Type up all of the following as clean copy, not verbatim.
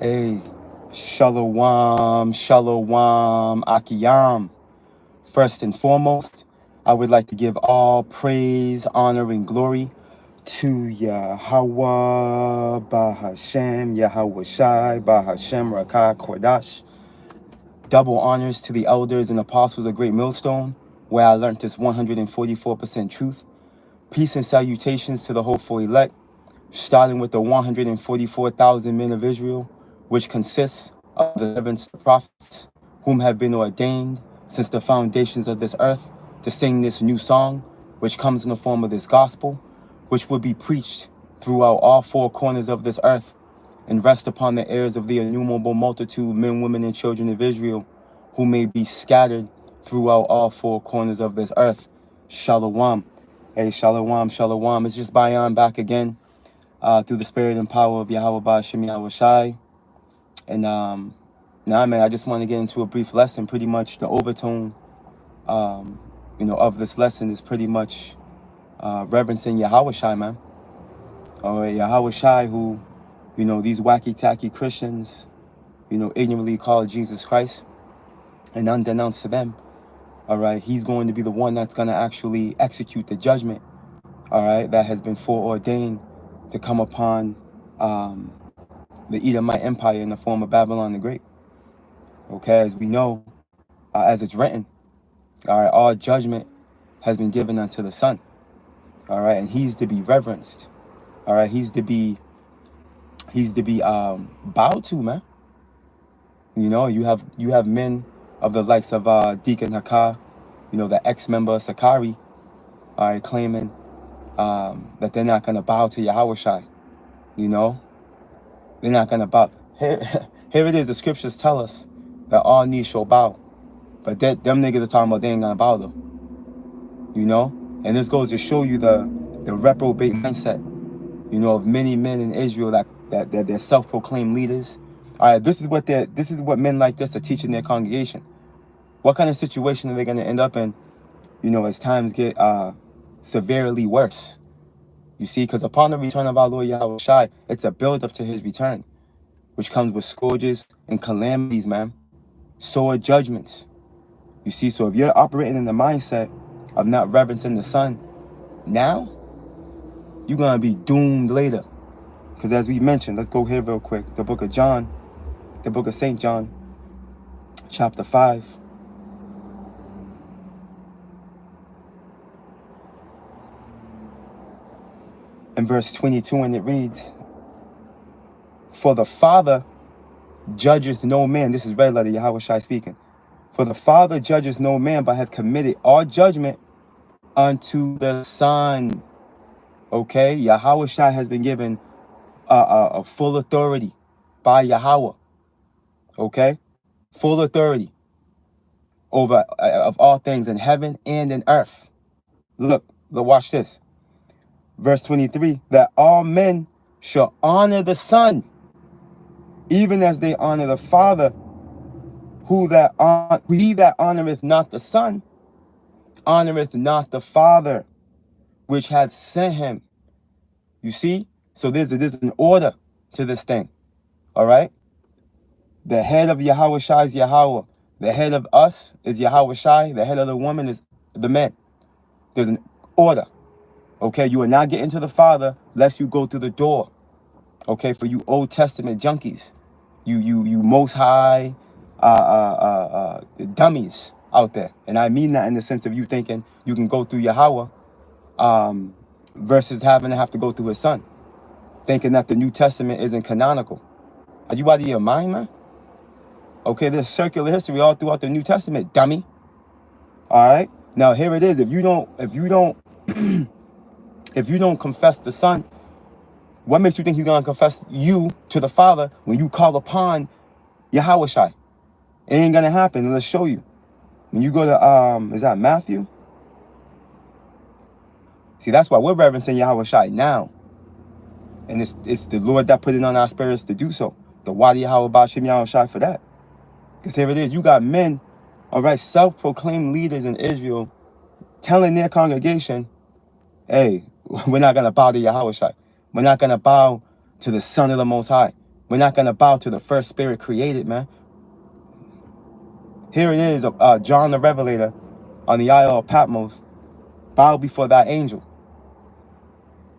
Hey, Shalom, Shalom, Akiyam. First and foremost, I would like to give all praise, honor, and glory to Yahweh, Bahashem, Yahweh Shai, Bahashem, Rakah, Kodash. Double honors to the elders and apostles of Great Millstone, where I learned this 144% truth. Peace and salutations to the hopeful elect, starting with the 144,000 men of Israel, which consists of the servants of the prophets, whom have been ordained since the foundations of this earth to sing this new song, which comes in the form of this gospel, which will be preached throughout all four corners of this earth and rest upon the ears of the innumerable multitude, men, women, and children of Israel, who may be scattered throughout all four corners of this earth. Shalom. Hey, shalom, shalom. It's just Bayan back again. Through the spirit and power of Yahweh Ba'ashem Yahweh Shai. And man, I just want to get into a brief lesson. Pretty much the overtone, of this lesson is pretty much reverencing Yahweh Shai, man. Or Yahweh Shai, who, these wacky-tacky Christians, ignorantly call Jesus Christ, and unbeknownst to them, all right, he's going to be the one that's going to actually execute the judgment, all right, that has been foreordained to come upon the Edomite Empire in the form of Babylon the Great. Okay, as we know, as it's written, all right, all judgment has been given unto the Son. All right, and he's to be reverenced. All right, he's to be bowed to, man. You have men of the likes of Deacon Hakah, the ex-member of Sakari, all right, claiming that they're not gonna bow to Yahweh Shai. They're not gonna bow. Here it is. The scriptures tell us that all knees shall bow, but them niggas are talking about they ain't gonna bow though. And this goes to show you the reprobate mindset, of many men in Israel that they're self-proclaimed leaders. All right, this is what men like this are teaching their congregation. What kind of situation are they gonna end up in, as times get severely worse? You see, because upon the return of our Lord Yahweh Shai, it's a build-up to his return, which comes with scourges and calamities, man. Sword judgments. You see, so if you're operating in the mindset of not reverencing the Son now, you're going to be doomed later. Because as we mentioned, let's go here real quick. The book of John, the book of St. John, chapter 5. And verse 22, and it reads, "For the Father judgeth no man." This is red letter Yahweh Shai speaking. "For the Father judgeth no man, but hath committed all judgment unto the Son." Okay, Yahweh Shai has been given a full authority by Yahweh. Okay, full authority over of all things in heaven and in earth. Look, watch this. Verse 23, "That all men shall honor the Son, even as they honor the Father. He that honoreth not the Son, honoreth not the Father, which hath sent him." You see? So there's an order to this thing. All right? The head of Yahweh Shai is Yahweh. The head of us is Yahweh Shai. The head of the woman is the men. There's an order. Okay? You are not getting to the Father lest you go through the door. Okay? For you Old Testament junkies. You most high dummies out there. And I mean that in the sense of you thinking you can go through Yahweh versus having to go through his Son. Thinking that the New Testament isn't canonical. Are you out of your mind, man? Okay, there's circular history all throughout the New Testament, dummy. All right. Now here it is. If you don't if you don't confess the Son, what makes you think he's gonna confess you to the Father when you call upon Yahweh Shai? It ain't gonna happen. Let's show you. When you go to is that Matthew? See, that's why we're reverencing Yahweh Shai now. And it's the Lord that put it on our spirits to do so. The Wadi Yahweh Ba'ashem Yahweh Shai for that. Because here it is. You got men, all right, self-proclaimed leaders in Israel telling their congregation, hey, we're not going to bow to Yahweh Shai. We're not going to bow to the Son of the Most High. We're not going to bow to the first spirit created, man. Here it is, John the Revelator on the Isle of Patmos. Bow before that angel.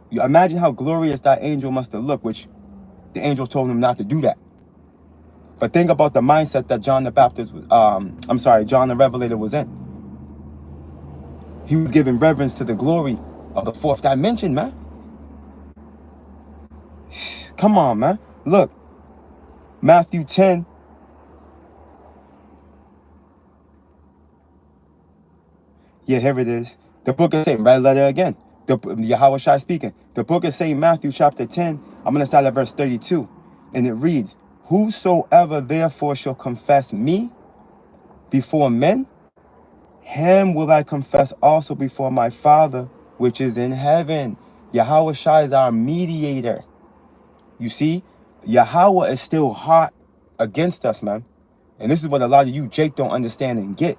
You imagine how glorious that angel must have looked, which the angel told him not to do that. But think about the mindset that John the Baptist, John the Revelator was in. He was giving reverence to the glory of the fourth dimension, man. Come on, man. Look, Matthew 10. Yeah, here it is. The book of St. Red letter again. Yahweh Shai speaking. The book of St. Matthew chapter 10. I'm going to start at verse 32. And it reads, whosoever therefore shall confess me before men, him will I confess also before my Father, which is in heaven. Yahweh Shai is our mediator. You see, Yahweh is still hot against us, man. And this is what a lot of you, Jake, don't understand and get.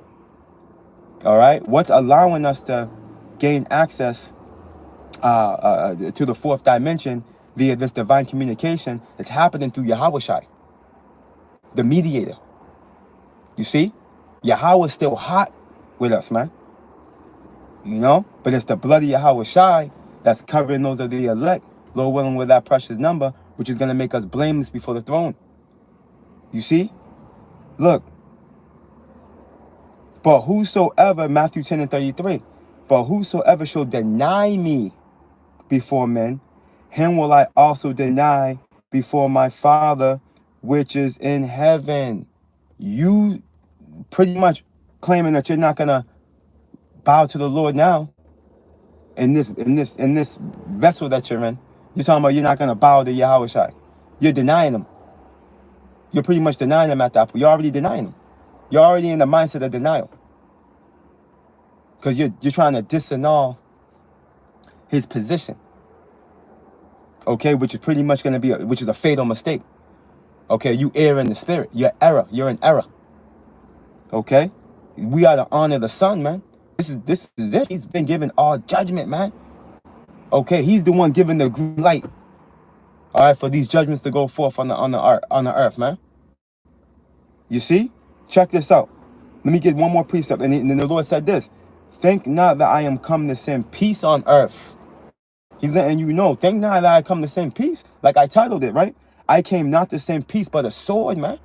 All right? What's allowing us to gain access to the fourth dimension via this divine communication? It's happening through Yahweh Shai, the mediator. You see? Yahweh is still hot with us, man. You know? But it's the blood of Yahweh Shai that's covering those of the elect, Lord willing, with that precious number, which is going to make us blameless before the throne. You see? Look. But whosoever, Matthew 10 and 33, but whosoever shall deny me before men, him will I also deny before my Father, which is in heaven. You pretty much claiming that you're not going to bow to the Lord now in this vessel that you're in. You're talking about you're not going to bow to Yahweh Shai. You're denying him. You're pretty much denying him at that point. You're already denying him. You're already in the mindset of denial. Because you're trying to disannul his position. Okay, which is pretty much going to be, which is a fatal mistake. Okay, you err in the spirit. You're in error. Okay? We are to honor the Son, man. This is it. He's been given all judgment, man. Okay, he's the one giving the green light. All right, for these judgments to go forth on the earth, man. You see? Check this out. Let me get one more precept. And then the Lord said this. Think not that I am come to send peace on earth. He's letting you know. Think not that I come to send peace. Like I titled it, right? I came not to send peace, but a sword, man.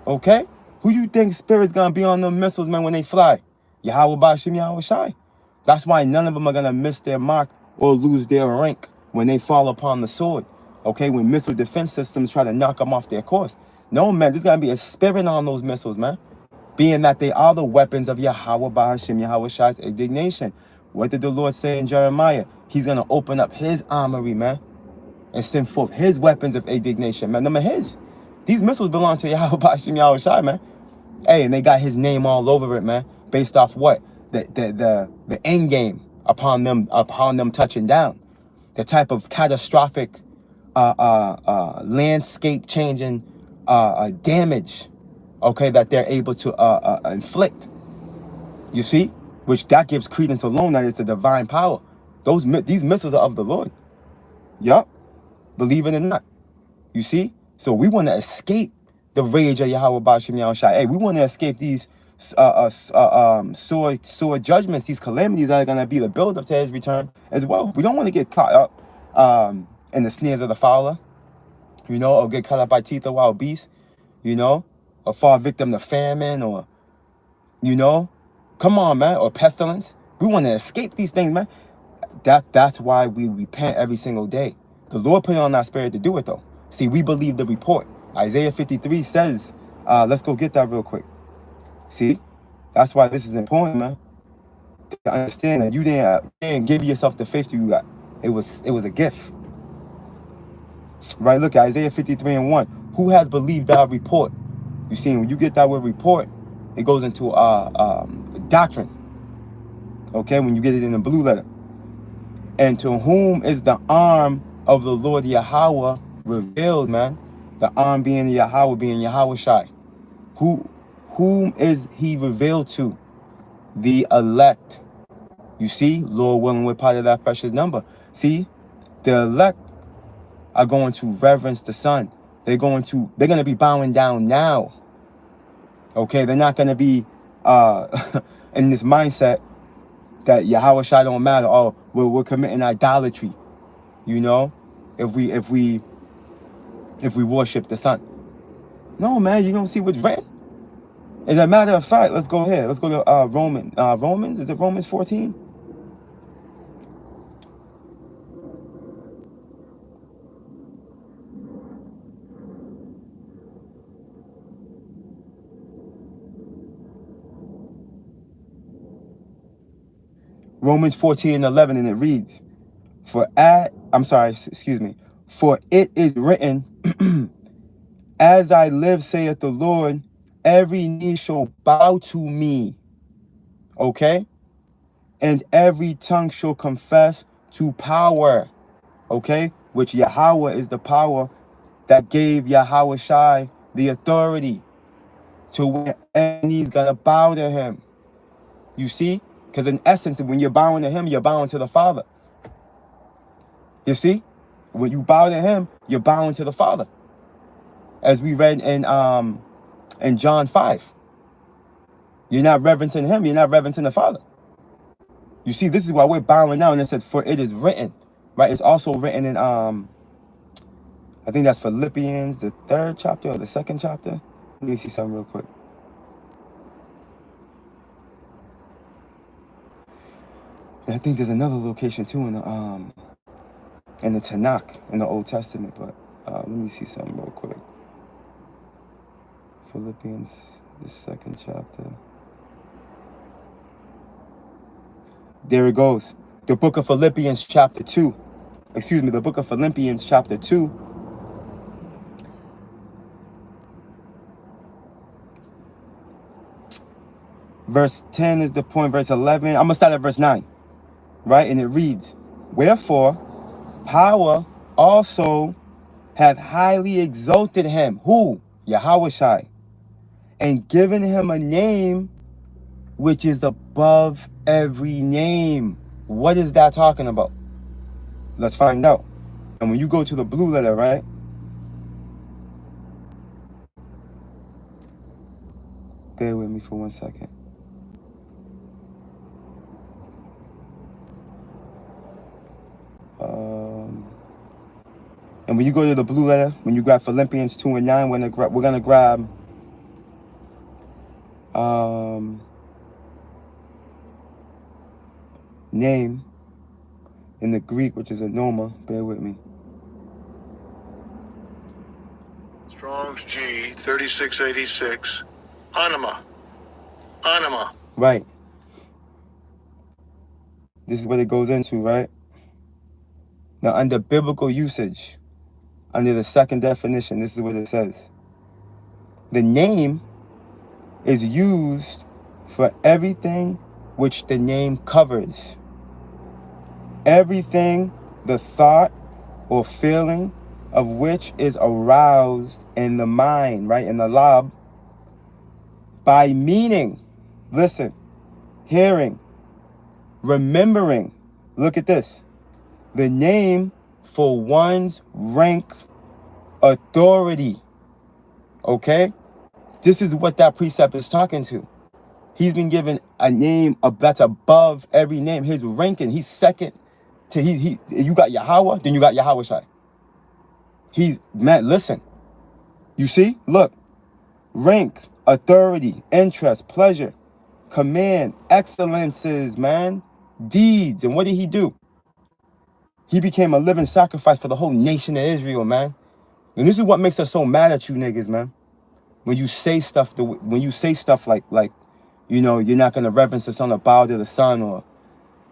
Okay? Who do you think spirit's going to be on them missiles, man, when they fly? Yahweh Bashim Yahweh Shai. That's why none of them are going to miss their mark or lose their rank when they fall upon the sword. Okay? When missile defense systems try to knock them off their course. No, man, there's going to be a spirit on those missiles, man. Being that they are the weapons of Yahweh Bahashim Yahweh Shai's indignation. What did the Lord say in Jeremiah? He's going to open up his armory, man. And send forth his weapons of indignation, man. Them are his. These missiles belong to Yahweh Bahashim Yahweh Shai, man. Hey, and they got his name all over it, man. Based off what? The end game upon them touching down. The type of catastrophic landscape changing damage, okay, that they're able to inflict. You see? Which that gives credence alone that it's a divine power. These missiles are of the Lord. Yup. Believe it or not. You see? So we want to escape the rage of Yahweh Bashim Yahweh Shai. Hey, we want to escape these sword judgments, these calamities that are going to be the build up to his return as well. We don't want to get caught up in the snares of the fowler, you know, or get caught up by teeth of wild beasts, you know, or fall victim to famine, or, you know, come on, man, or pestilence. We want to escape these things, man. That's why we repent every single day. The Lord put it on our spirit to do it, though. See, we believe the report. Isaiah 53 says, let's go get that real quick. See, that's why this is important, man. To understand that you didn't give yourself the faith you got. It was a gift. Right, look at Isaiah 53 and 1. Who has believed our report? You see, when you get that word report, it goes into doctrine. Okay, when you get it in the blue letter. And to whom is the arm of the Lord Yahweh revealed, man? The arm being Yahweh, being Yahweh Shai. Whom is he revealed to? The elect. You see, Lord willing, we're part of that precious number. See, the elect are going to reverence the Son. They're going to be bowing down now. Okay, they're not going to be in this mindset that Yahweh Shai don't matter. Oh, we're committing idolatry, you know, if we worship the sun. No, man, you don't see what's written. As a matter of fact, let's go ahead. Let's go to Romans. Is it Romans 14? Romans 14:11, and it reads, for it is written, as I live, saith the Lord, every knee shall bow to me. Okay? And every tongue shall confess to power. Okay? Which Yahweh is the power that gave Yahweh Shai the authority to where every knee's gonna bow to him. You see? Because in essence, when you're bowing to him, you're bowing to the Father. You see? When you bow to him, you're bowing to the Father. As we read in John 5. You're not reverencing him, you're not reverencing the Father. You see, this is why we're bowing down. And it said, for it is written. Right? It's also written in I think that's Philippians, the 3rd chapter or the 2nd chapter. Let me see something real quick. And I think there's another location too in the Tanakh in the Old Testament, but let me see something real quick. Philippians, the 2nd chapter. There it goes. The book of Philippians chapter 2. Excuse me, the book of Philippians chapter 2. Verse 10 is the point. Verse 11. I'm going to start at verse 9. Right? And it reads, wherefore power also hath highly exalted him. Who? Yahweh Shai. And given him a name which is above every name. What is that talking about? Let's find out. And when you go to the blue letter, right? Bear with me for 1 second. And when you go to the blue letter, when you grab Philippians 2 and 9, we're gonna grab name in the Greek, which is anoma. Bear with me. Strong's G 3686. Anima. Anima. Right. This is what it goes into, right? Now, under biblical usage, under the second definition, this is what it says. The name is used for everything which the name covers. Everything the thought or feeling of which is aroused in the mind, right, in the lab, by meaning, listen, hearing, remembering. Look at this. The name for one's rank, authority. Okay? This is what that precept is talking to. He's been given a name that's above every name. His ranking, he's second to you got Yahweh, then you got Yahweh Shai. Listen. You see? Look. Rank, authority, interest, pleasure, command, excellences, man, deeds. And what did he do? He became a living sacrifice for the whole nation of Israel, man. And this is what makes us so mad at you niggas, man. When you say stuff like, you know, you're not gonna reverence the son or bow to the son, or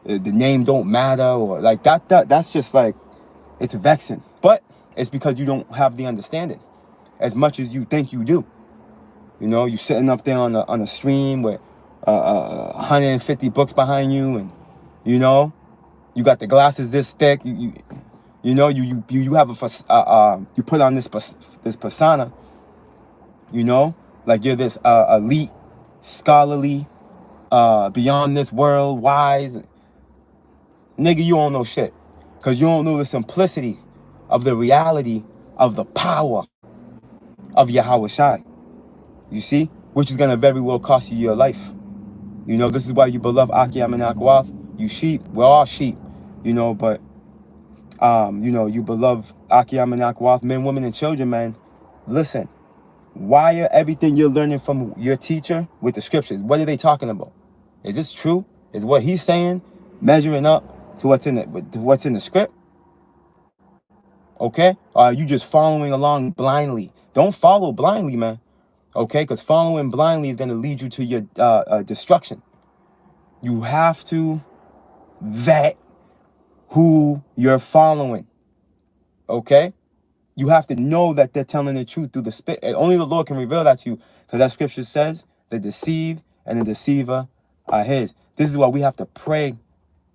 the name don't matter, or like that's just like, it's vexing. But it's because you don't have the understanding as much as you think you do. You know, you sitting up there on a stream with 150 books behind you, and you know, you got the glasses this thick. You know, you have you put on this persona. You know, like you're this elite, scholarly, beyond this world, wise. Nigga, you don't know shit. Because you don't know the simplicity of the reality of the power of Yahweh Shai. You see? Which is going to very well cost you your life. You know, this is why you beloved Achiam and Akwath. You sheep, we're all sheep, you know, but, you know, you beloved Achiam and Akwath, men, women, and children, man. Listen, wire everything you're learning from your teacher with the scriptures. What are they talking about? Is this true? Is what he's saying measuring up to what's in it, to what's in the script? Okay? Or are you just following along blindly? Don't follow blindly, man. Okay? Because following blindly is going to lead you to your destruction. You have to vet who you're following. Okay? You have to know that they're telling the truth through the Spirit. And only the Lord can reveal that to you. Because that scripture says the deceived and the deceiver are his. This is why we have to pray.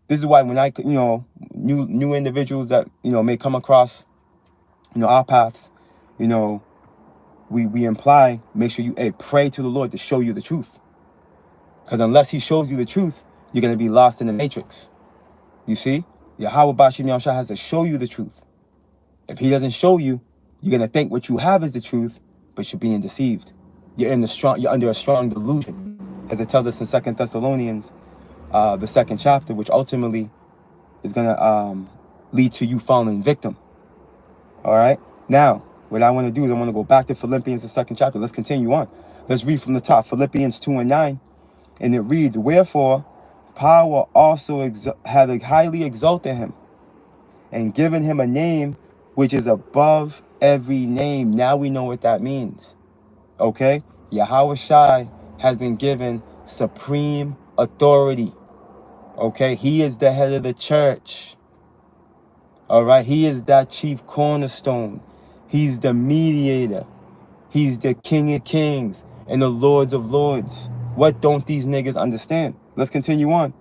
This is why when I, you know, new individuals that, you know, may come across, you know, our paths, you know, we imply, make sure you pray to the Lord to show you the truth. Because unless he shows you the truth, you're going to be lost in the matrix. You see? Yahweh Bashim Yahushua has to show you the truth. If he doesn't show you, you're going to think what you have is the truth, but you're being deceived. You're under a strong delusion. As it tells us in 2 Thessalonians, the 2nd chapter, which ultimately is going to lead to you falling victim. All right? Now, what I want to do is I want to go back to Philippians, the 2nd chapter. Let's continue on. Let's read from the top. Philippians 2:9. And it reads, wherefore, power also had highly exalted him and given him a name which is above every name. Now we know what that means. Okay? Yahweh Shai has been given supreme authority. Okay? He is the head of the church. All right? He is that chief cornerstone. He's the mediator. He's the King of Kings and the Lords of Lords. What don't these niggas understand? Let's continue on.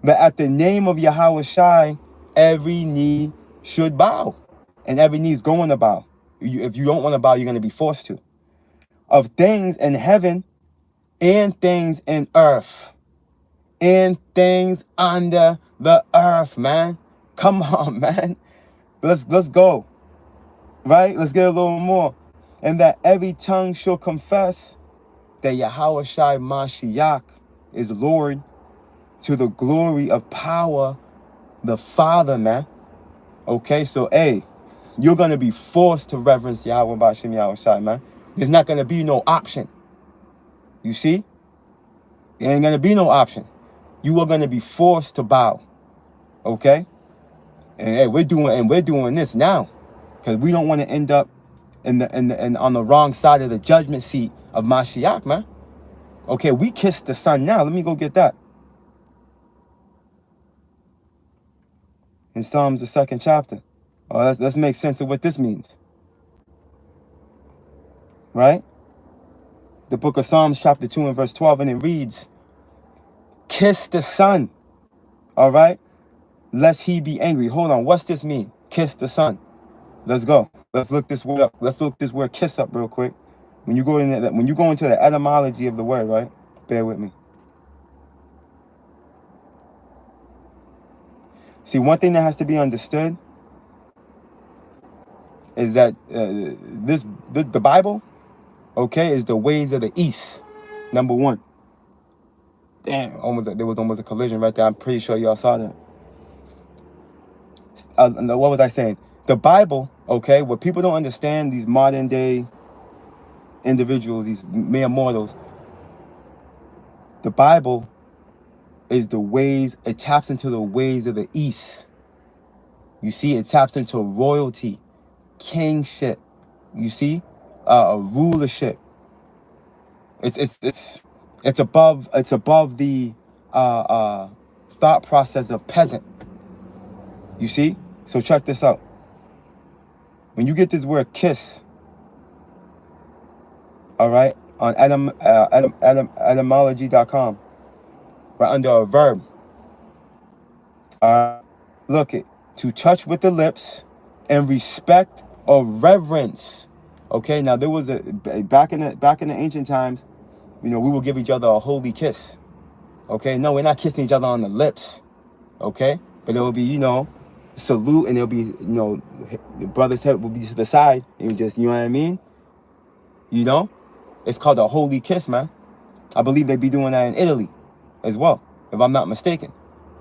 But at the name of Yahweh Shai, every knee should bow. And every knee is going to bow. If you don't want to bow, you're going to be forced to. Of things in heaven and things in earth. And things under the earth, man. Come on, man. Let's go. Right? Let's get a little more. And that every tongue shall confess that Yahweh Shai Mashiach is Lord, to the glory of power, the Father, man. Okay, so, hey, you're going to be forced to reverence Yahweh Bashim Yahweh Shai, man. There's not going to be no option. You see? There ain't going to be no option. You are going to be forced to bow. Okay? And hey, we're doing this now. Because we don't want to end up on the wrong side of the judgment seat of Mashiach, man. Okay, we kiss the Son now. Let me go get that. In Psalms, the 2nd chapter. Oh, let's make sense of what this means. Right? The book of Psalms, chapter 2 and verse 12, and it reads, kiss the Son. All right? Lest he be angry. Hold on, what's this mean? Kiss the Son. Let's go. Let's look this word up. Let's look this word kiss up real quick. When you go into the etymology of the word, right? Bear with me. See, one thing that has to be understood is that the Bible, okay, is the ways of the East. Number one. Damn, there was almost a collision right there. I'm pretty sure y'all saw that. What was I saying? The Bible, okay, what people don't understand, these modern day individuals, these mere mortals, the Bible is the ways, it taps into the ways of the East. You see, it taps into royalty, kingship, you see, rulership. It's above the thought process of peasant. You see? So check this out. When you get this word kiss, all right, on etymology.com, right under a verb. Look it, to touch with the lips and respect or reverence. Okay, now there was back in the ancient times, you know, we will give each other a holy kiss. Okay, no, we're not kissing each other on the lips. Okay, but it will be, you know, salute, and it'll be, you know, the brother's head will be to the side, and you just, you know what I mean? You know? It's called a holy kiss, man. I believe they be doing that in Italy as well, if I'm not mistaken.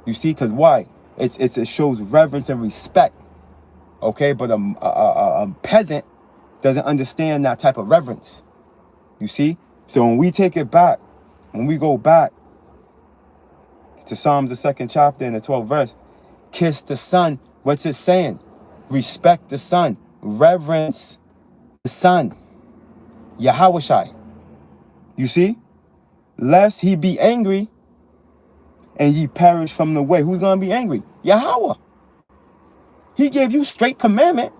You see, because why? It shows reverence and respect. Okay, but a peasant doesn't understand that type of reverence. You see? So when we take it back, when we go back to Psalms, the 2nd chapter and the 12th verse, kiss the Son. What's it saying? Respect the Son. Reverence the Son. Yahushai. You see? Lest he be angry and ye perish from the way. Who's going to be angry? Yahweh. He gave you straight commandment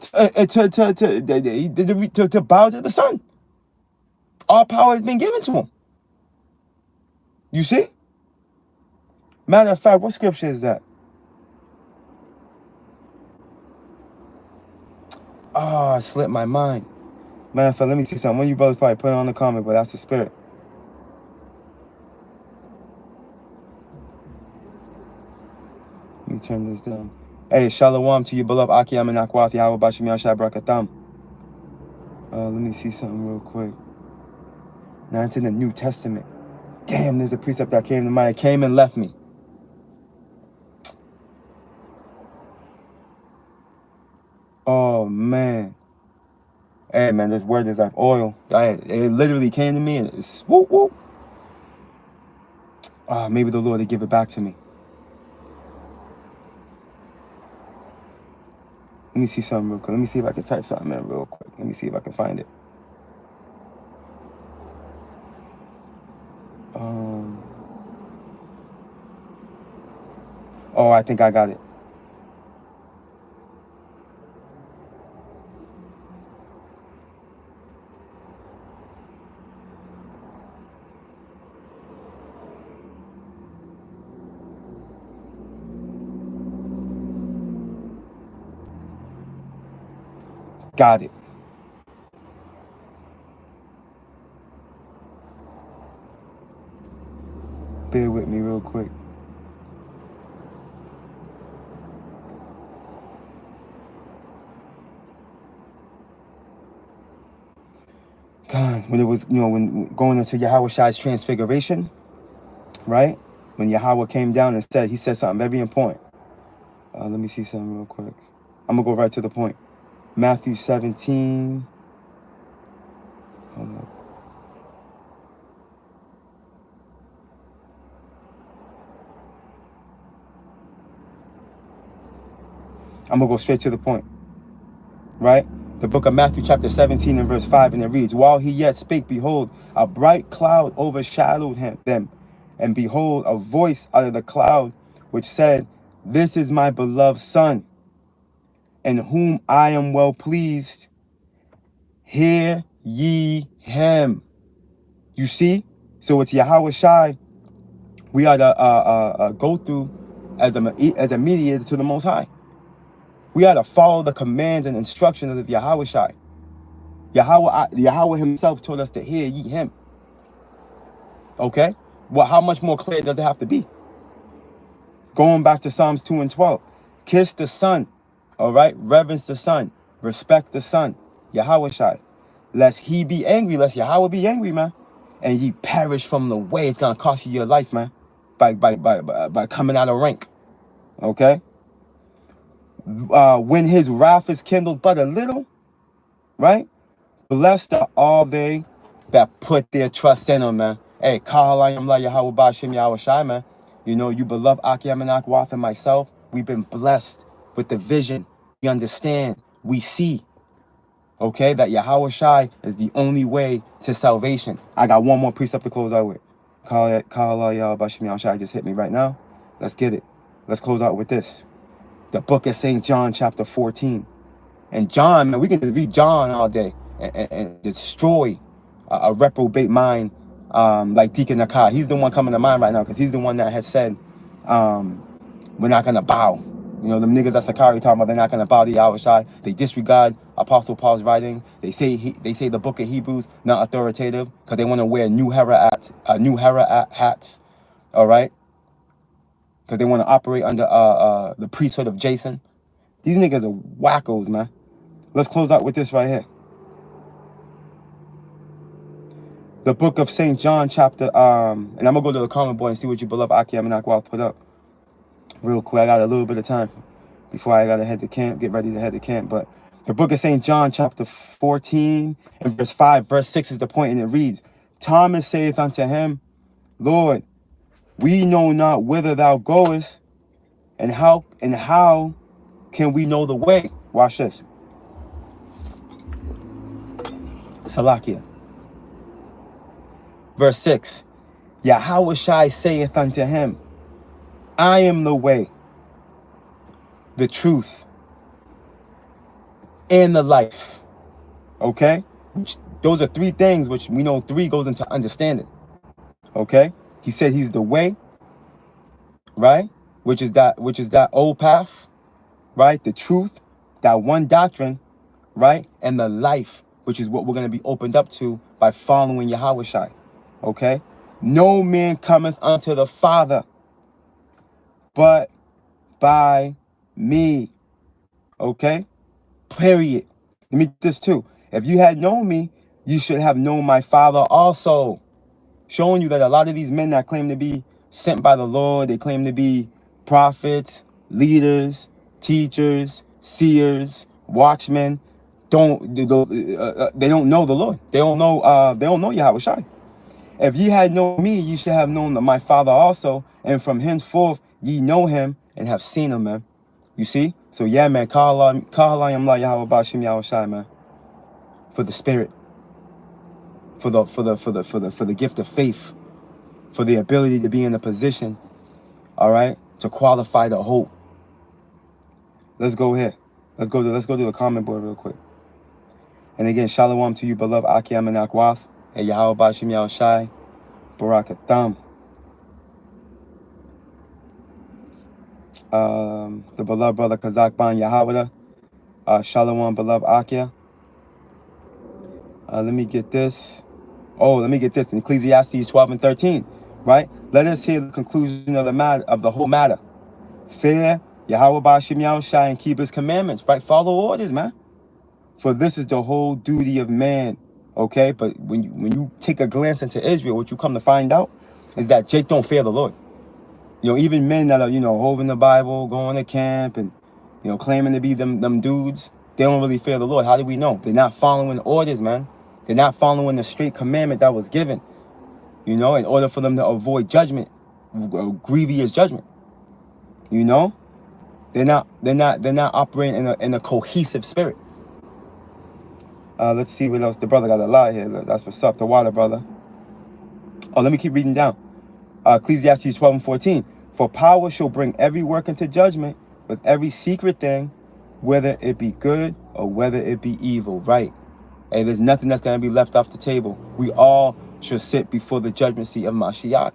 to bow to the Son. All power has been given to him. You see? Matter of fact, what scripture is that? Oh, it slipped my mind. Matter of fact, let me see something. One of you brothers probably put it on the comment, but that's the spirit. Let me turn this down. Hey, shalom to you, beloved Akiyam and Akwati. How about you, Miyashai Brakatam? Let me see something real quick. Now it's in the New Testament. Damn, there's a precept that came to mind. It came and left me. Oh, man. Hey, man, this word is like oil. It literally came to me and it's whoop, whoop. Maybe the Lord will give it back to me. Let me see something real quick. Let me see if I can type something in real quick. Let me see if I can find it. Oh, I think I got it. Got it. Bear with me real quick. God, when it was, when going into Yahushai's transfiguration, right? When Yahweh came down and he said something very important. Let me see something real quick. I'm going to go right to the point. Matthew 17. Hold on. I'm going to go straight to the point. Right? The book of Matthew chapter 17 and verse 5, and it reads, while he yet spake, behold, a bright cloud overshadowed them. And behold, a voice out of the cloud, which said, this is my beloved Son, in whom I am well pleased. Hear ye him. You see? So it's Yahushai we are to go through as a mediator to the Most High. We are to follow the commands and instructions of Yahushai. Yahweh himself told us to hear ye him. Okay? Well, how much more clear does it have to be? Going back to Psalms 2 and 12. Kiss the Son. All right? Reverence the Son. Respect the Son. Yahushai. Lest he be angry. Lest Yahweh be angry, man. And ye perish from the way. It's going to cost you your life, man. By coming out of rank. Okay? When his wrath is kindled but a little. Right? Blessed are all they that put their trust in him, man. Hey, Kahalayim La Yahweh Bashim Yahushai, man. You beloved Akiyam and Akwath and myself, we've been blessed with the vision. We understand, we see, okay, that Yahushai is the only way to salvation. I got one more precept to close out with. Kahalayim Bashim Yahushai just hit me right now. Let's get it. Let's close out with this. The book of St. John, chapter 14. And John, man, we can just read John all day and destroy a reprobate mind like Deacon Nakai. He's the one coming to mind right now because he's the one that has said, we're not going to bow. Them niggas that Sakari talking about, they're not going to bow to Yahushai. They disregard Apostle Paul's writing. They say the book of Hebrews not authoritative because they want to wear new Hera hats, all right? Because they want to operate under the priesthood of Jason. These niggas are wackos, man. Let's close out with this right here. The book of St. John, chapter, and I'm going to go to the comment board and see what you beloved Aki Amenakwa put up. Real quick, I got a little bit of time before I got to head to camp, get ready to head to camp. But the book of St. John, chapter 14, and verse 5, verse 6 is the point, and it reads, Thomas saith unto him, Lord, we know not whither thou goest, and how can we know the way? Watch this. Salakia. Verse 6. Yahushua saith unto him, I am the way, the truth, and the life. Okay? Those are three things which we know three goes into understanding. Okay? He said he's the way, right? Which is that old path, right? The truth, that one doctrine, right? And the life, which is what we're going to be opened up to by following Yahushua. Okay? No man cometh unto the Father but by me. Okay? Period. Let me get this too. If you had known me, you should have known my Father also. Showing you that a lot of these men that claim to be sent by the Lord, they claim to be prophets, leaders, teachers, seers, watchmen, they don't know the Lord. They don't know Yahushua. If ye had known me, ye should have known my Father also, and from henceforth ye know him and have seen him, man. You see? So yeah, man, Yahushua, man, for the spirit, for the gift of faith, for the ability to be in a position, all right, to qualify the hope. Let's go here. Let's go to the comment board real quick. And again, shalom to you, beloved Aki Amenakwath, and Yahweh Bashim Yahushai, Barakatham. The beloved brother Kazak Ban Yahweh, shalom, beloved Akia. Let me get this. Oh, let me get this. In Ecclesiastes 12 and 13, right? Let us hear the conclusion of the whole matter. Fear Yahweh Bashim Yahushai and keep his commandments, right? Follow orders, man. For this is the whole duty of man. Okay, but when you take a glance into Israel, what you come to find out is that Jake don't fear the Lord. You know, even men that are, holding the Bible, going to camp and, claiming to be them dudes, they don't really fear the Lord. How do we know? They're not following orders, man. They're not following the straight commandment that was given, in order for them to avoid judgment, grievous judgment. They're not operating in a cohesive spirit. Let's see what else. The brother got a lot here. That's what's up. The water, brother. Oh, let me keep reading down. Ecclesiastes 12 and 14. For power shall bring every work into judgment with every secret thing, whether it be good or whether it be evil. Right. Hey, there's nothing that's going to be left off the table. We all should sit before the judgment seat of Mashiach.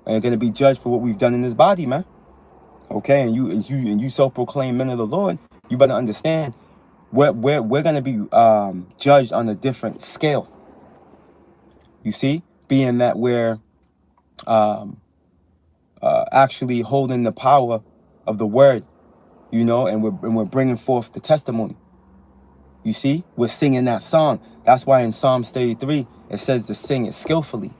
And you're going to be judged for what we've done in this body, man. Okay, and you self-proclaimed men of the Lord, you better understand we're going to be judged on a different scale. You see, being that we're actually holding the power of the word, and we're bringing forth the testimony. You see, we're singing that song. That's why in Psalms 33 it says to sing it skillfully.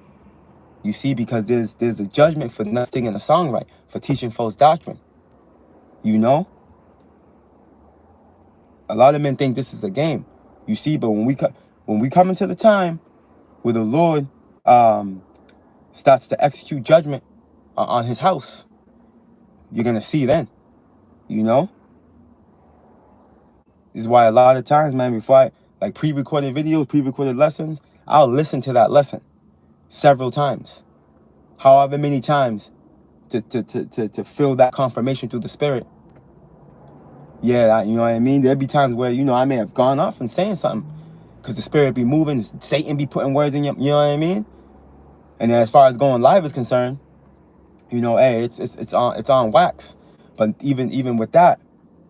You see, because there's a judgment for not singing a song right, for teaching false doctrine. A lot of men think this is a game. You see, but when we come into the time where the Lord starts to execute judgment on his house, you're gonna see then. This is why a lot of times, man, before I pre-recorded videos, pre-recorded lessons, I'll listen to that lesson several times, however many times, to feel that confirmation through the spirit. Yeah, you know what I mean? There'd be times where, I may have gone off and saying something because the spirit be moving, Satan be putting words in you, you know what I mean? And then as far as going live is concerned, hey, it's on wax. But even with that,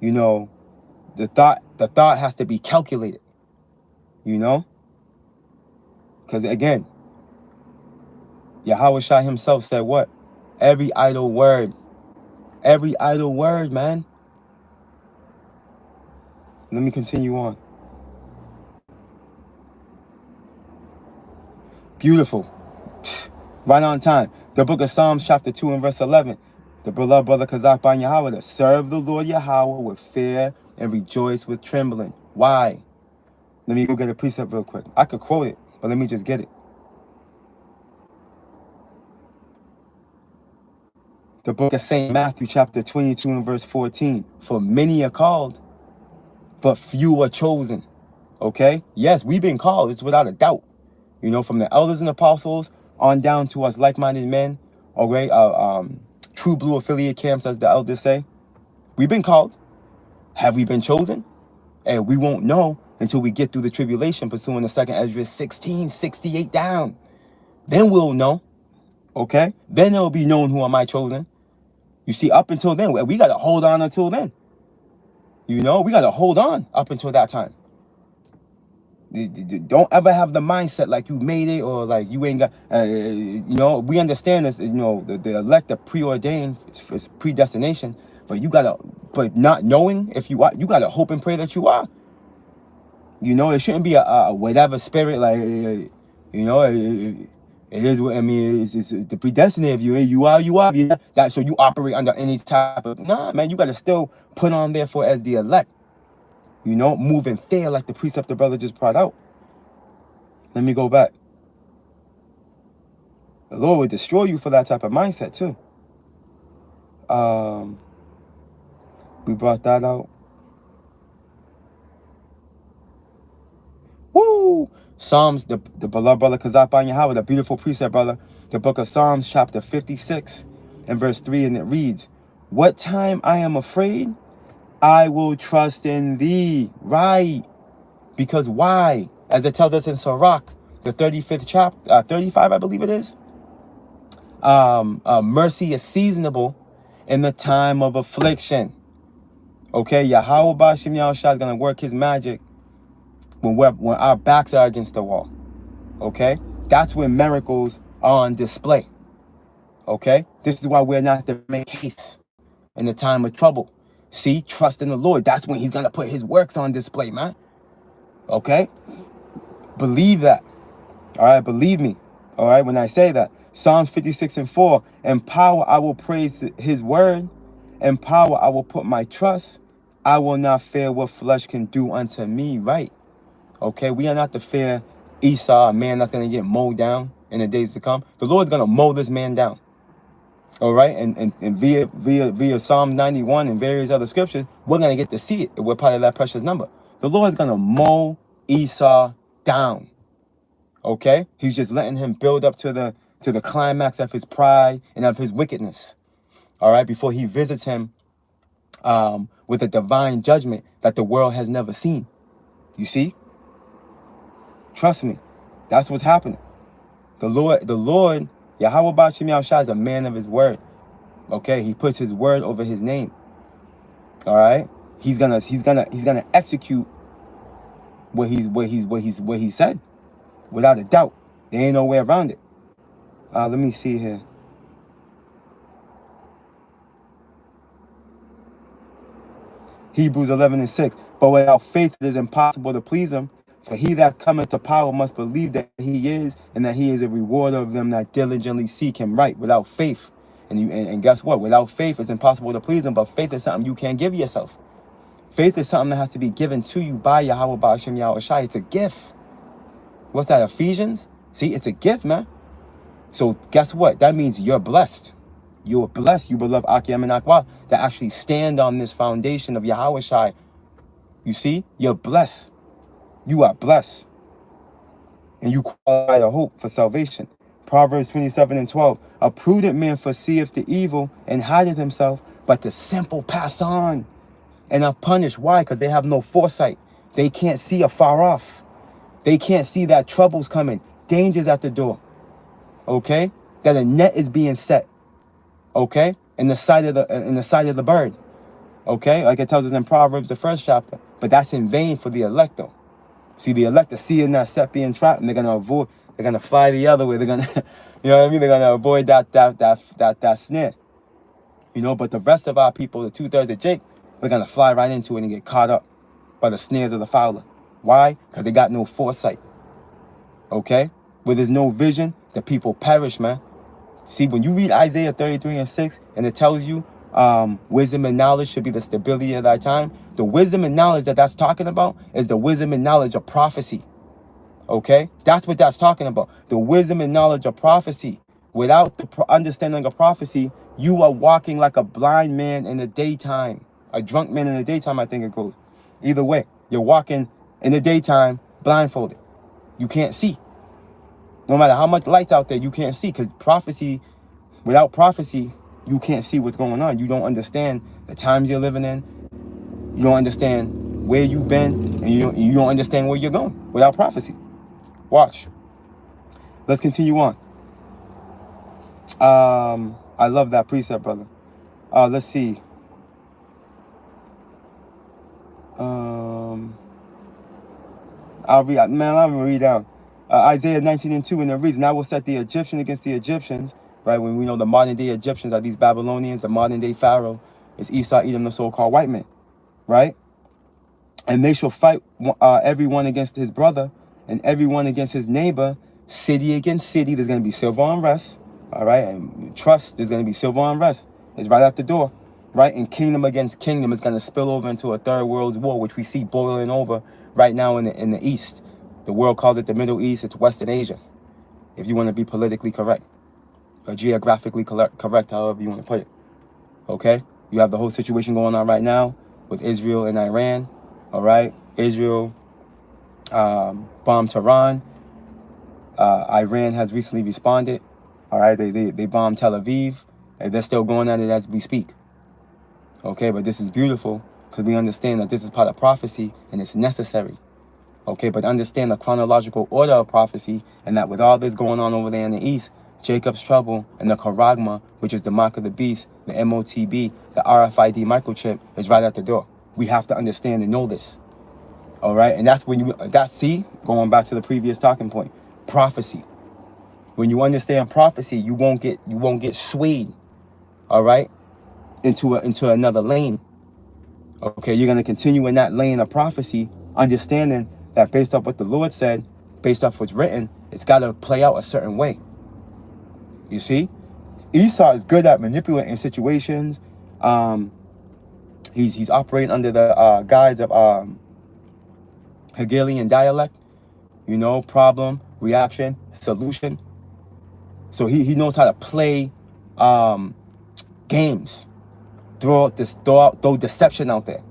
the thought has to be calculated, because again, Yahushua himself said what? Every idle word, man. Let me continue on. Beautiful. Right on time. The book of Psalms, chapter 2 and verse 11. The beloved brother Kazak Ban Yahweh, to serve the Lord Yahweh with fear and rejoice with trembling. Why? Let me go get a precept real quick. I could quote it, but let me just get it. The book of St. Matthew, chapter 22 and verse 14. For many are called, but few are chosen. Okay? Yes, we've been called. It's without a doubt. You know, from the elders and apostles on down to us like-minded men, okay? True blue affiliate camps, as the elders say. We've been called. Have we been chosen? And we won't know until we get through the tribulation, pursuing the second Ezra 16:68 down. Then we'll know, okay? Then it'll be known who am I chosen. You see, up until then, we got to hold on until then. You know, we got to hold on up until that time. Don't ever have the mindset like you made it or like you ain't got, you know, we understand this, you know, the elect are preordained, it's predestination, but you got to, but not knowing if you are, you got to hope and pray that you are. You know, it shouldn't be a whatever spirit, like, you know, it is what I mean. It's the predestinate of you. You are. Yeah, that so you operate under any type of man. You got to still put on therefore as the elect. You know, move in fear like the precept the brother just brought out. Let me go back. The Lord would destroy you for that type of mindset too. We brought that out. Woo! Psalms, the beloved brother Kazak Ban Yahweh, the beautiful precept, brother. The book of Psalms, chapter 56 and verse 3, and it reads, what time I am afraid, I will trust in thee. Right. Because why? As it tells us in Sirach, the 35th chapter, 35, I believe it is. Mercy is seasonable in the time of affliction. Okay, Yahweh Bashim Yahushua is going to work his magic when our backs are against the wall. Okay, that's when miracles are on display. Okay, this is why we're not to make haste in the time of trouble. See, trust in the Lord. That's when he's going to put his works on display, man. Okay, believe that. All right, believe me. All right, when I say that. Psalms 56 and 4, in power I will praise his word. In power I will put my trust. I will not fear what flesh can do unto me. Right. Okay, we are not to fear Esau, a man that's going to get mowed down in the days to come. The Lord's going to mow this man down. All right, and via Psalm 91 and various other scriptures, we're going to get to see it. We're part of that precious number. The Lord's going to mow Esau down. Okay, he's just letting him build up to the climax of his pride and of his wickedness. All right, before he visits him with a divine judgment that the world has never seen. You see? Trust me, that's what's happening. The Lord, Yahweh Bashim Yahushua is a man of his word. Okay, he puts his word over his name. All right, he's gonna execute what he said, without a doubt. There ain't no way around it. Let me see here. Hebrews 11 and 6. But without faith it is impossible to please him. For he that cometh to power must believe that he is, and that he is a rewarder of them that diligently seek him. Right, without faith. And guess what? Without faith it's impossible to please him. But faith is something you can't give yourself. Faith is something that has to be given to you by Yahweh Ba'ashem Yahushua. It's a gift. What's that, Ephesians? See, it's a gift, man. So guess what? That means you're blessed. You're blessed, you beloved Akim and Akwa, that actually stand on this foundation of Yahweh Shai. You see, you're blessed. You are blessed. And you qualify a hope for salvation. Proverbs 27 and 12. A prudent man foreseeth the evil and hideth himself, but the simple pass on and are punished. Why? Because they have no foresight. They can't see afar off. They can't see that trouble's coming. Danger's at the door. Okay? That a net is being set. Okay? In the sight of the bird. Okay? Like it tells us in Proverbs, the 1st chapter. But that's in vain for the elect, though. See, the elect are seeing that set being trapped, and they're gonna avoid. They're gonna fly the other way. They're gonna, you know what I mean? They're gonna avoid that snare. You know. But the rest of our people, the 2/3 of Jake, we're gonna fly right into it and get caught up by the snares of the fowler. Why? Because they got no foresight. Okay? Where there's no vision, the people perish, man. See, when you read Isaiah 33:6, and it tells you wisdom and knowledge should be the stability of thy time, the wisdom and knowledge that that's talking about is the wisdom and knowledge of prophecy. Okay? That's what that's talking about. The wisdom and knowledge of prophecy. Without the understanding of prophecy, you are walking like a blind man in the daytime. A drunk man in the daytime, I think it goes. Either way, you're walking in the daytime blindfolded. You can't see. No matter how much light's out there, you can't see, because prophecy, without prophecy, you can't see what's going on. You don't understand the times you're living in. You don't understand where you've been, and you don't understand where you're going without prophecy. Watch. Let's continue on. I love that precept, brother. Let's see. I'll read down. Isaiah 19:2, and it reads, and I will set the Egyptian against the Egyptians, right? When we know the modern day Egyptians are these Babylonians, the modern day Pharaoh is Esau, Edom, the so-called white man, right? And they shall fight everyone against his brother and everyone against his neighbor, city against city. There's going to be civil unrest, all right? And trust, there's going to be civil unrest. It's right out the door, right? And kingdom against kingdom is going to spill over into a third world war, which we see boiling over right now in the East. The world calls it the Middle East. It's Western Asia, if you want to be politically correct or geographically correct, however you want to put it. Okay? You have the whole situation going on right now with Israel and Iran. All right? Israel bombed Tehran. Iran has recently responded. All right? They bombed Tel Aviv. And they're still going at it as we speak. Okay? But this is beautiful because we understand that this is part of prophecy and it's necessary. Okay, but understand the chronological order of prophecy, and that with all this going on over there in the East, Jacob's trouble and the charagma, which is the mark of the beast, the MOTB, the RFID microchip, is right at the door. We have to understand and know this. All right, and that's when going back to the previous talking point, prophecy. When you understand prophecy, you won't get swayed. All right, into another lane. Okay, you're gonna continue in that lane of prophecy, understanding that based off what the Lord said, based off what's written, it's got to play out a certain way. You see? Esau is good at manipulating situations. He's operating under the guides of Hegelian dialect. You know, problem, reaction, solution. So he knows how to play games. Throw deception out there,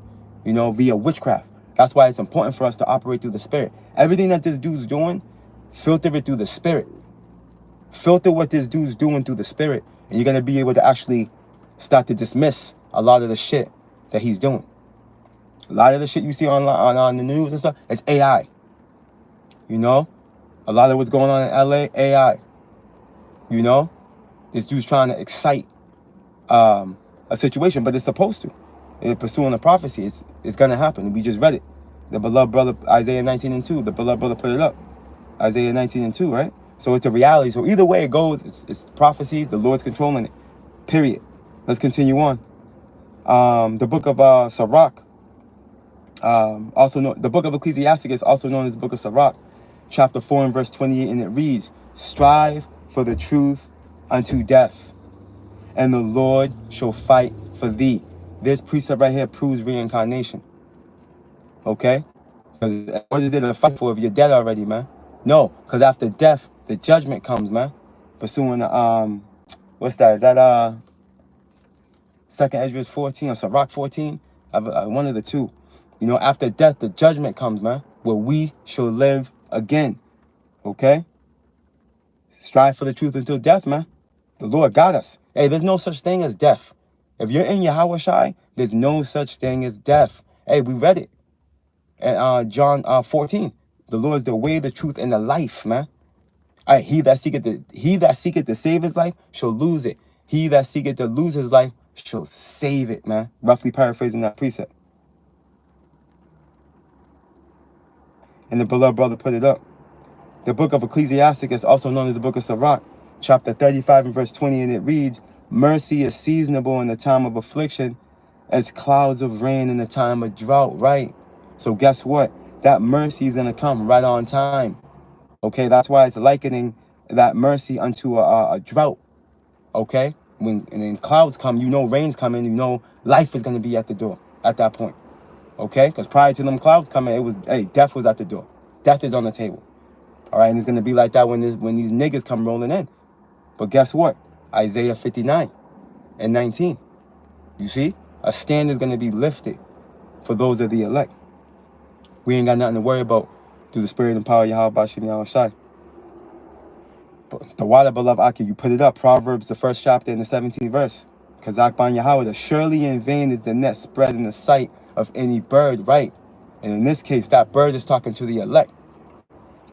you know, via witchcraft. That's why it's important for us to operate through the spirit. Everything that this dude's doing, filter it through the spirit. Filter what this dude's doing through the spirit, and you're going to be able to actually start to dismiss a lot of the shit that he's doing. A lot of the shit you see on the news and stuff, it's AI. You know? A lot of what's going on in LA, AI. You know? This dude's trying to excite a situation, but it's supposed to. Pursuing the prophecy, it's going to happen. We just read it. The beloved brother, Isaiah 19:2. The beloved brother put it up. Isaiah 19:2, right? So it's a reality. So either way it goes, it's prophecies. The Lord's controlling it. Period. Let's continue on. The book of Sirach, the book of Ecclesiasticus, also known as the book of Sirach, chapter 4 and verse 28, and it reads, "Strive for the truth unto death, and the Lord shall fight for thee." This precept right here proves reincarnation. Okay? Because what is there to fight for if you're dead already, man? No, because after death, the judgment comes, man. Pursuing the, what's that? Is that 2nd Ezra 14 or Sirach 14? One of the two. You know, after death, the judgment comes, man. Where we shall live again. Okay? Strive for the truth until death, man. The Lord got us. Hey, there's no such thing as death. If you're in Yahweh Shai, there's no such thing as death. Hey, we read it. And John 14. The Lord is the way, the truth, and the life, man. All right, he that seeketh to save his life shall lose it. He that seeketh to lose his life shall save it, man. Roughly paraphrasing that precept. And the beloved brother put it up. The book of Ecclesiasticus, also known as the book of Sirach, chapter 35 and verse 20, and it reads, "Mercy is seasonable in the time of affliction, as clouds of rain in the time of drought," right? So guess what? That mercy is going to come right on time. Okay, that's why it's likening that mercy unto a drought. Okay, and then clouds come, you know rain's coming, you know life is going to be at the door at that point. Okay, because prior to them clouds coming, it was, hey, death was at the door. Death is on the table. All right, and it's going to be like that when these niggas come rolling in. But guess what? Isaiah 59 and 19. You see? A stand is going to be lifted for those of the elect. We ain't got nothing to worry about through the spirit and power of Yahweh Bashim Yahweh Shai. But the water, beloved Aki, you put it up. Proverbs, the 1st chapter and the 17th verse. Kazak ban Yahweh, surely in vain is the net spread in the sight of any bird, right? And in this case, that bird is talking to the elect.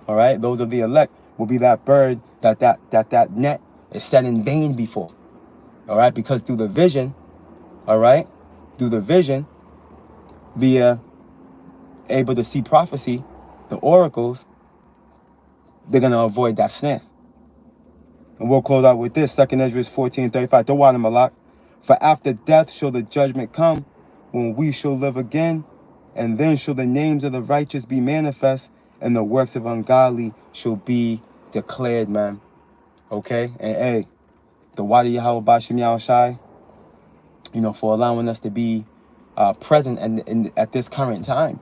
All right, those of the elect will be that bird that net is set in vain before. All right, because through the vision, all right, through the vision, via able to see prophecy, the oracles, they're going to avoid that snare. And we'll close out with this, 2nd Ezra 14:35. Don't want him a lot. For after death shall the judgment come, when we shall live again, and then shall the names of the righteous be manifest, and the works of ungodly shall be declared, man. Okay? And hey, the Wadi Yahweh Bashim Yahweh Shai, you know, for allowing us to be present at this current time.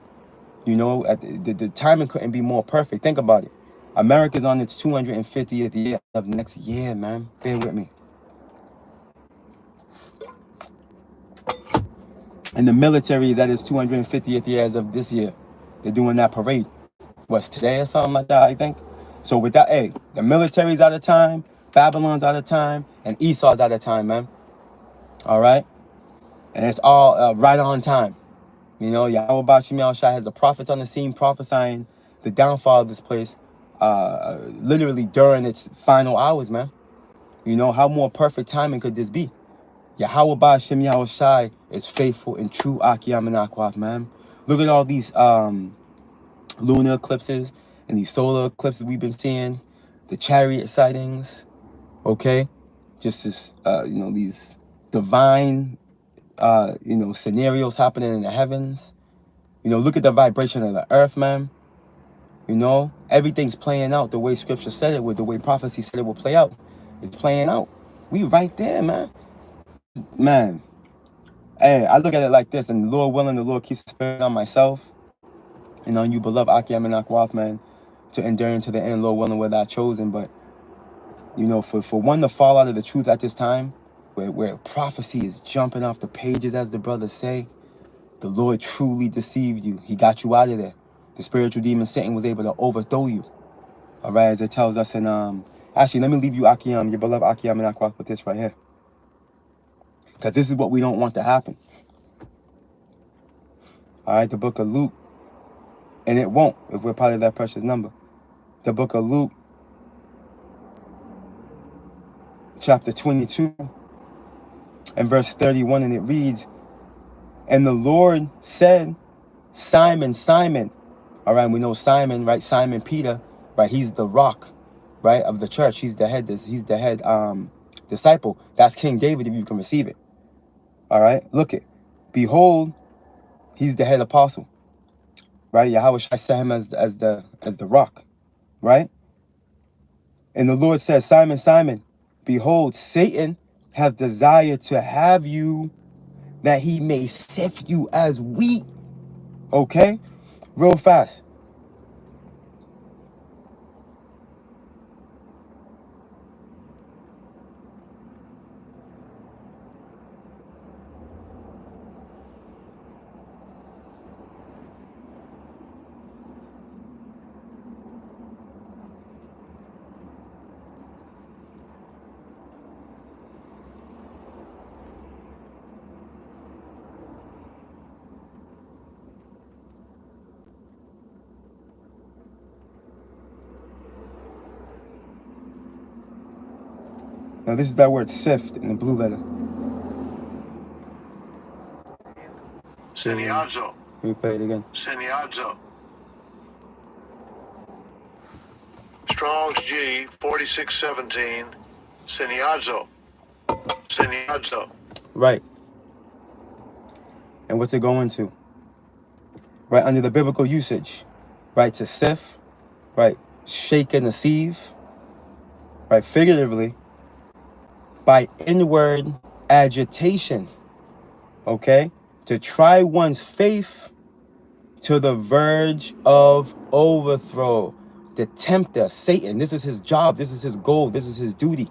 You know, at the timing couldn't be more perfect. Think about it. America's on its 250th year of next year, man. Bear with me. And the military is at its 250th year as of this year. They're doing that parade. What's today or something like that, I think? So with that, hey, the military's out of time, Babylon's out of time, and Esau's out of time, man. All right? And it's all right on time. You know, Yahweh Bashim Yahweh Shai has the prophets on the scene prophesying the downfall of this place literally during its final hours, man. You know, how more perfect timing could this be? Yahweh Bashim Yahweh Shai is faithful and true Akiyam and Akwak, man. Look at all these lunar eclipses and these solar eclipses we've been seeing, the chariot sightings, okay? Just as, you know, these divine, you know, scenarios happening in the heavens. You know, look at the vibration of the earth, man. You know, everything's playing out the way scripture said it would, the way prophecy said it would play out. It's playing out. We right there, man. Man, hey, I look at it like this, and Lord willing, the Lord keeps the spirit on myself and on you, beloved Akiyam and Akwaf, man, to endure into the end, Lord willing, we're not chosen. But, you know, for one to fall out of the truth at this time, where prophecy is jumping off the pages, as the brothers say, the Lord truly deceived you. He got you out of there. The spiritual demon Satan was able to overthrow you. All right, as it tells us in, actually, let me leave you, Akiyam, your beloved Akiyam and Akwaf, with this right here. Because this is what we don't want to happen. All right, the book of Luke, and it won't if we're part of that precious number. The book of Luke, chapter 22, and verse 31, and it reads, and the Lord said, Simon, Simon. All right, we know Simon, right? Simon Peter, right? He's the rock, right, of the church. He's the head disciple. That's King David, if you can receive it. All right, look it. Behold, he's the head apostle, right? Yahweh Shai set him as the rock, right? And the Lord says, Simon, Simon, behold, Satan hath desired to have you, that he may sift you as wheat. Okay, real fast. Now this is that word sift in the blue letter. Seniadzo. Let me play it again. Seniadzo. Strong's G 4617. Seniadzo. Seniadzo. Right. And what's it going to? Right, under the biblical usage. Right, to sift. Right. shaken a sieve, right? Figuratively, by inward agitation, okay? To try one's faith to the verge of overthrow. The tempter, Satan, this is his job, this is his goal, this is his duty,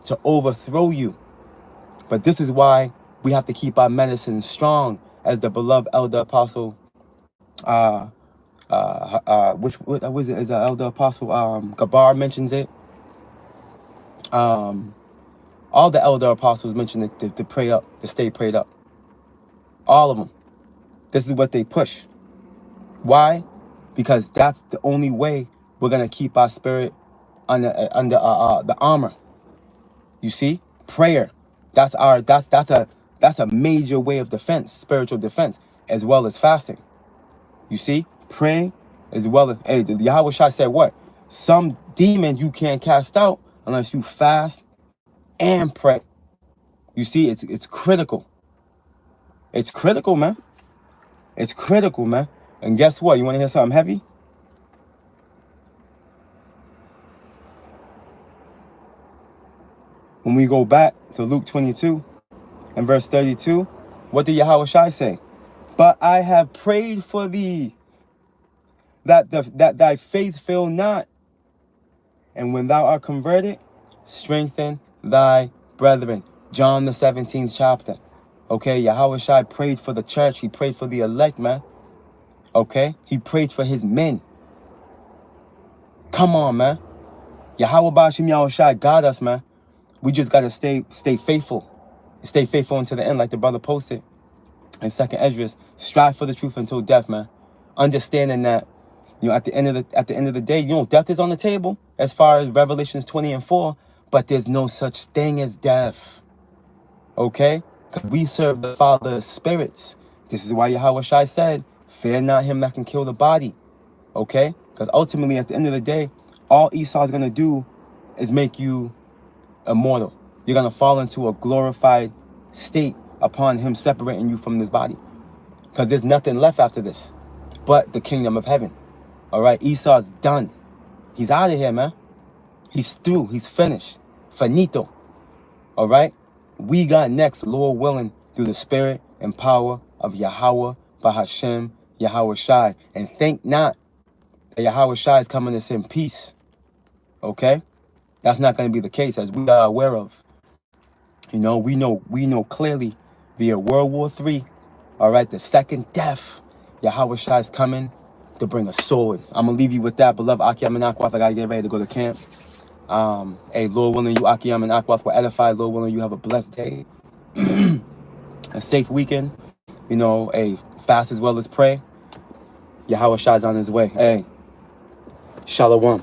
to overthrow you. But this is why we have to keep our medicine strong, as the beloved elder apostle, what was it? Is the elder apostle Gabar mentions it. All the elder apostles mention it, to pray up, to stay prayed up. All of them. This is what they push. Why? Because that's the only way we're gonna keep our spirit under the armor. You see, prayer. That's a major way of defense, spiritual defense, as well as fasting. You see, pray as well as, hey, the Yahweh Shai said what? Some demons you can't cast out unless you fast and pray. You see, it's critical. It's critical, man. It's critical, man. And guess what? You want to hear something heavy? When we go back to Luke 22 and verse 32, what did Yahweh Shai say? But I have prayed for thee, that thy faith fail not. And when thou art converted, strengthen thy brethren. John the 17th chapter. Okay, Yahweh Shai prayed for the church. He prayed for the elect, man. Okay, he prayed for his men. Come on, man. Yahweh Bashim Yahweh Shai got us, man. We just gotta stay faithful. Stay faithful until the end, like the brother posted in 2nd Esdras. Strive for the truth until death, man. Understanding that, you know, at the end of the day, you know, death is on the table as far as Revelations 20:4, but there's no such thing as death. Okay? Because we serve the Father of spirits. This is why Yahweh Shai said, fear not him that can kill the body. Okay? Because ultimately, at the end of the day, all Esau is going to do is make you immortal. You're going to fall into a glorified state upon him separating you from this body. Because there's nothing left after this but the kingdom of heaven. All right? Esau's done. He's out of here, man. He's through. He's finished. Finito. All right? We got next, Lord willing, through the spirit and power of Yahweh, Bahashem, Yahweh Shai. And think not that Yahweh Shai is coming to send peace. Okay? That's not going to be the case, as we are aware of. You know, we know clearly via World War III, all right, the second death, Yahweh Shai is coming to bring a sword. I'm going to leave you with that, beloved Akiyam and Akwath. I got to get ready to go to camp. Hey, Lord willing, you Akiyam and Akwath were edified. Lord willing, you have a blessed day. A safe weekend. You know, hey, fast as well as pray. Yahweh Shai is on his way. Hey, Shalom.